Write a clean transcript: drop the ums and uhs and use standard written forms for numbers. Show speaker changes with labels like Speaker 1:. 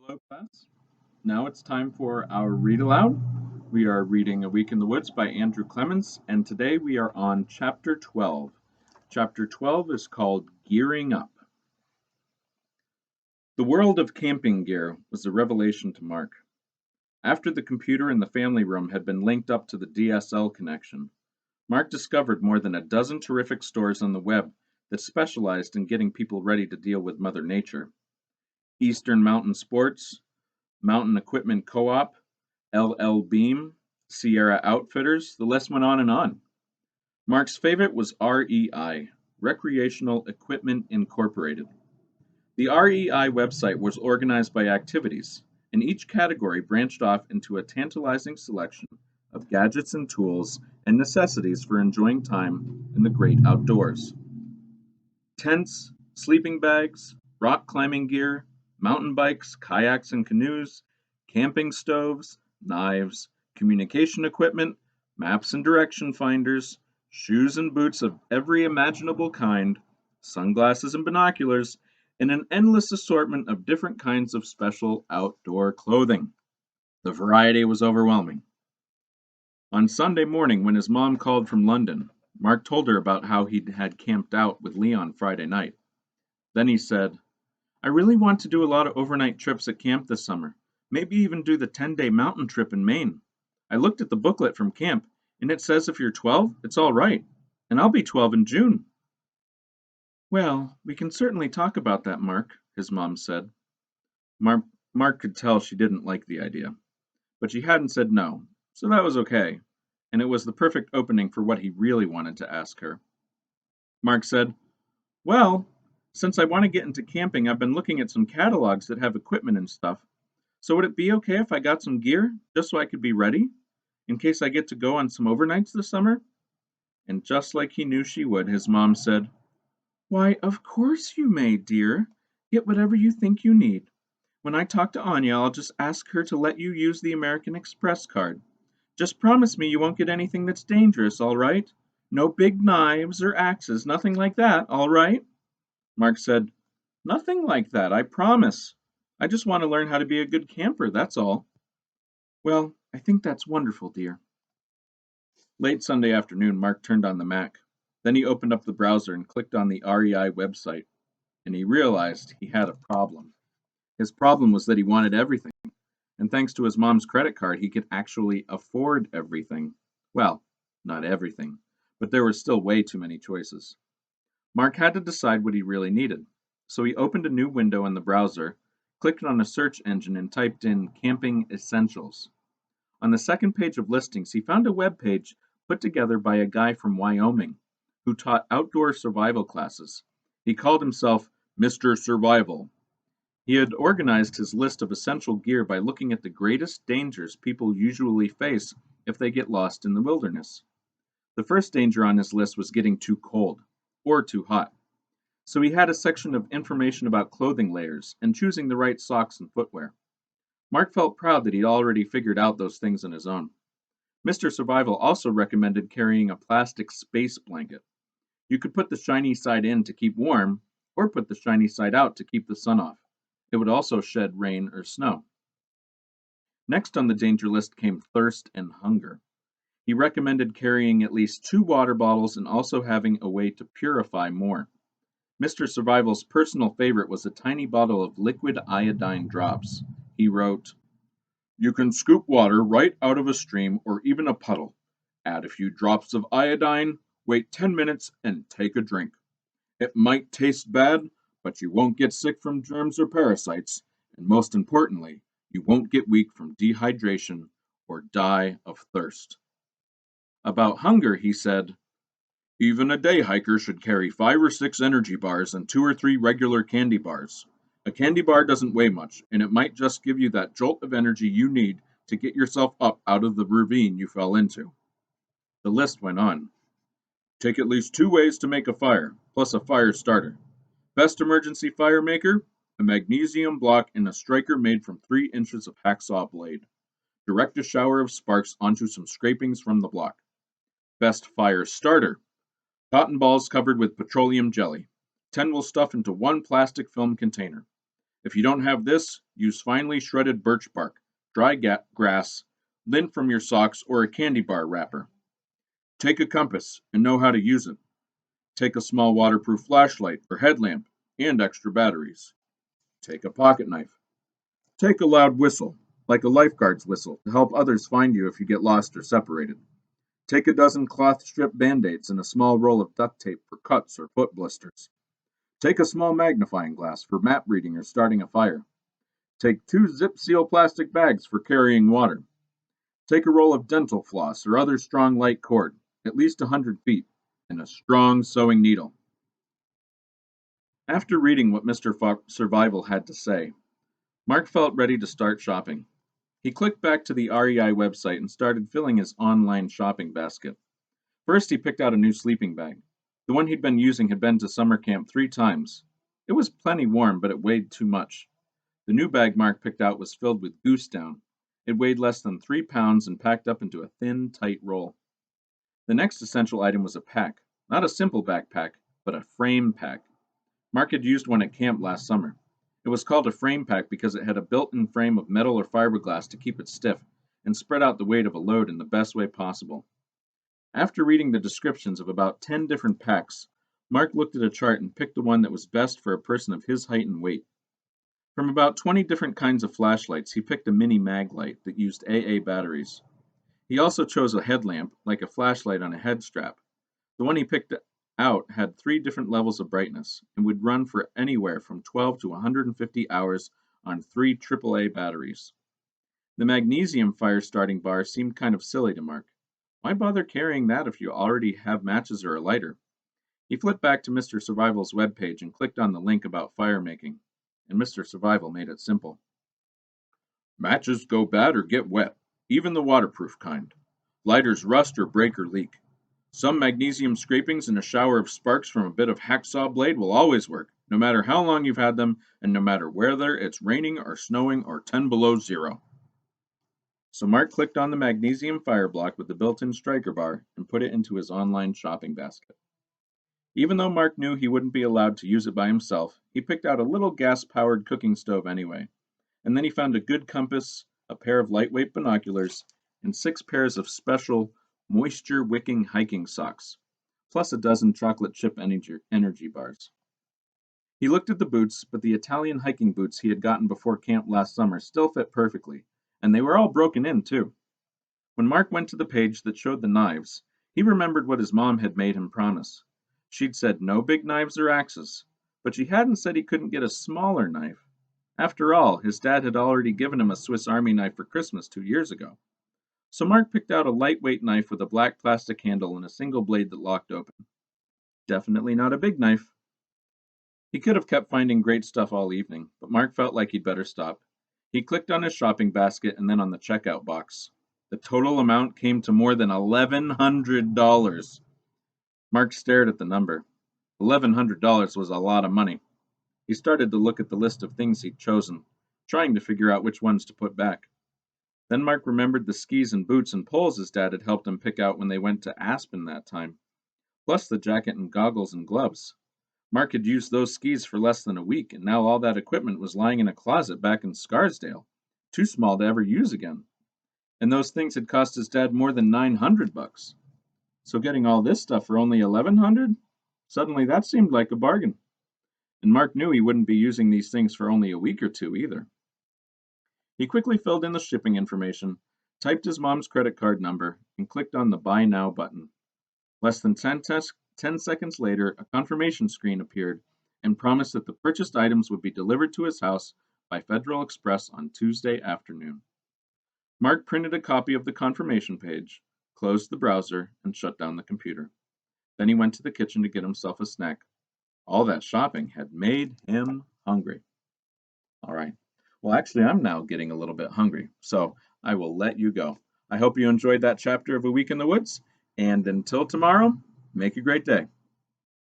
Speaker 1: Hello, class. Now it's time for our read aloud. We are reading A Week in the Woods by Andrew Clements, and today we are on Chapter 12. Chapter 12 is called Gearing Up. The world of camping gear was a revelation to Mark. After the computer in the family room had been linked up to the DSL connection, Mark discovered more than a dozen terrific stores on the web that specialized in getting people ready to deal with Mother Nature. Eastern Mountain Sports, Mountain Equipment Co-op, LL Beam, Sierra Outfitters, the list went on and on. Mark's favorite was REI, Recreational Equipment Incorporated. The REI website was organized by activities, and each category branched off into a tantalizing selection of gadgets and tools and necessities for enjoying time in the great outdoors. Tents, sleeping bags, rock climbing gear, mountain bikes, kayaks and canoes, camping stoves, knives, communication equipment, maps and direction finders, shoes and boots of every imaginable kind, sunglasses and binoculars, and an endless assortment of different kinds of special outdoor clothing. The variety was overwhelming. On Sunday morning, when his mom called from London, Mark told her about how he had camped out with Leon Friday night. Then he said, I really want to do a lot of overnight trips at camp this summer. Maybe even do the 10-day mountain trip in Maine. I looked at the booklet from camp, and it says if you're 12, it's all right. And I'll be 12 in June. Well, we can certainly talk about that, Mark, his mom said. Mark could tell she didn't like the idea, but she hadn't said no, so that was okay, and it was the perfect opening for what he really wanted to ask her. Mark said, Well, since I want to get into camping, I've been looking at some catalogs that have equipment and stuff. So would it be okay if I got some gear, just so I could be ready, in case I get to go on some overnights this summer? And just like he knew she would, his mom said, Why, of course you may, dear. Get whatever you think you need. When I talk to Anya, I'll just ask her to let you use the American Express card. Just promise me you won't get anything that's dangerous, all right? No big knives or axes, nothing like that, all right? Mark said, Nothing like that, I promise. I just want to learn how to be a good camper, that's all. Well, I think that's wonderful, dear. Late Sunday afternoon, Mark turned on the Mac. Then he opened up the browser and clicked on the REI website, and he realized he had a problem. His problem was that he wanted everything, and thanks to his mom's credit card, he could actually afford everything. Well, not everything, but there were still way too many choices. Mark had to decide what he really needed, so he opened a new window in the browser, clicked on a search engine, and typed in Camping Essentials. On the second page of listings, he found a web page put together by a guy from Wyoming who taught outdoor survival classes. He called himself Mr. Survival. He had organized his list of essential gear by looking at the greatest dangers people usually face if they get lost in the wilderness. The first danger on his list was getting too cold, or too hot. So he had a section of information about clothing layers and choosing the right socks and footwear. Mark felt proud that he'd already figured out those things on his own. Mr. Survival also recommended carrying a plastic space blanket. You could put the shiny side in to keep warm, or put the shiny side out to keep the sun off. It would also shed rain or snow. Next on the danger list came thirst and hunger. He recommended carrying at least 2 water bottles and also having a way to purify more. Mr. Survival's personal favorite was a tiny bottle of liquid iodine drops. He wrote, You can scoop water right out of a stream or even a puddle. Add a few drops of iodine, wait 10 minutes, and take a drink. It might taste bad, but you won't get sick from germs or parasites, and most importantly, you won't get weak from dehydration or die of thirst. About hunger, he said, Even a day hiker should carry 5 or 6 energy bars and 2 or 3 regular candy bars. A candy bar doesn't weigh much, and it might just give you that jolt of energy you need to get yourself up out of the ravine you fell into. The list went on. Take at least 2 ways to make a fire, plus a fire starter. Best emergency fire maker? A magnesium block and a striker made from 3 inches of hacksaw blade. Direct a shower of sparks onto some scrapings from the block. Best fire starter? Cotton balls covered with petroleum jelly. 10 will stuff into 1 plastic film container. If you don't have this, use finely shredded birch bark, dry grass, lint from your socks, or a candy bar wrapper. Take a compass and know how to use it. Take a small waterproof flashlight or headlamp and extra batteries. Take a pocket knife. Take a loud whistle, like a lifeguard's whistle, to help others find you if you get lost or separated. Take a dozen cloth strip band-aids and a small roll of duct tape for cuts or foot blisters. Take a small magnifying glass for map reading or starting a fire. Take 2 zip seal plastic bags for carrying water. Take a roll of dental floss or other strong light cord, at least 100 feet, and a strong sewing needle. After reading what Mr. Survival had to say, Mark felt ready to start shopping. He clicked back to the REI website and started filling his online shopping basket. First, he picked out a new sleeping bag. The one he'd been using had been to summer camp 3 times. It was plenty warm, but it weighed too much. The new bag Mark picked out was filled with goose down. It weighed less than 3 pounds and packed up into a thin, tight roll. The next essential item was a pack. Not a simple backpack, but a frame pack. Mark had used one at camp last summer. It was called a frame pack because it had a built-in frame of metal or fiberglass to keep it stiff and spread out the weight of a load in the best way possible. After reading the descriptions of about 10 different packs, Mark looked at a chart and picked the one that was best for a person of his height and weight. From about 20 different kinds of flashlights, he picked a mini mag light that used AA batteries. He also chose a headlamp, like a flashlight on a head strap. The one he picked out had 3 different levels of brightness and would run for anywhere from 12 to 150 hours on 3 AAA batteries. The magnesium fire starting bar seemed kind of silly to Mark. Why bother carrying that if you already have matches or a lighter? He flipped back to Mr. Survival's webpage and clicked on the link about fire making, and Mr. Survival made it simple. Matches go bad or get wet, even the waterproof kind. Lighters rust or break or leak. Some magnesium scrapings and a shower of sparks from a bit of hacksaw blade will always work, no matter how long you've had them, and no matter whether it's raining or snowing or 10 below zero. So Mark clicked on the magnesium fire block with the built-in striker bar and put it into his online shopping basket. Even though Mark knew he wouldn't be allowed to use it by himself, he picked out a little gas-powered cooking stove anyway, and then he found a good compass, a pair of lightweight binoculars, and 6 pairs of special moisture-wicking hiking socks, plus a dozen chocolate chip energy bars. He looked at the boots, but the Italian hiking boots he had gotten before camp last summer still fit perfectly, and they were all broken in, too. When Mark went to the page that showed the knives, he remembered what his mom had made him promise. She'd said no big knives or axes, but she hadn't said he couldn't get a smaller knife. After all, his dad had already given him a Swiss Army knife for Christmas 2 years ago. So Mark picked out a lightweight knife with a black plastic handle and a single blade that locked open. Definitely not a big knife. He could have kept finding great stuff all evening, but Mark felt like he'd better stop. He clicked on his shopping basket and then on the checkout box. The total amount came to more than $1,100. Mark stared at the number. $1,100 was a lot of money. He started to look at the list of things he'd chosen, trying to figure out which ones to put back. Then Mark remembered the skis and boots and poles his dad had helped him pick out when they went to Aspen that time, plus the jacket and goggles and gloves. Mark had used those skis for less than a week, and now all that equipment was lying in a closet back in Scarsdale, too small to ever use again. And those things had cost his dad more than $900. So getting all this stuff for only $1,100? Suddenly that seemed like a bargain. And Mark knew he wouldn't be using these things for only a week or 2 either. He quickly filled in the shipping information, typed his mom's credit card number, and clicked on the Buy Now button. Less than 10 seconds later, a confirmation screen appeared and promised that the purchased items would be delivered to his house by Federal Express on Tuesday afternoon. Mark printed a copy of the confirmation page, closed the browser, and shut down the computer. Then he went to the kitchen to get himself a snack. All that shopping had made him hungry. All right. Well, actually, I'm now getting a little bit hungry, so I will let you go. I hope you enjoyed that chapter of A Week in the Woods, and until tomorrow, make a great day.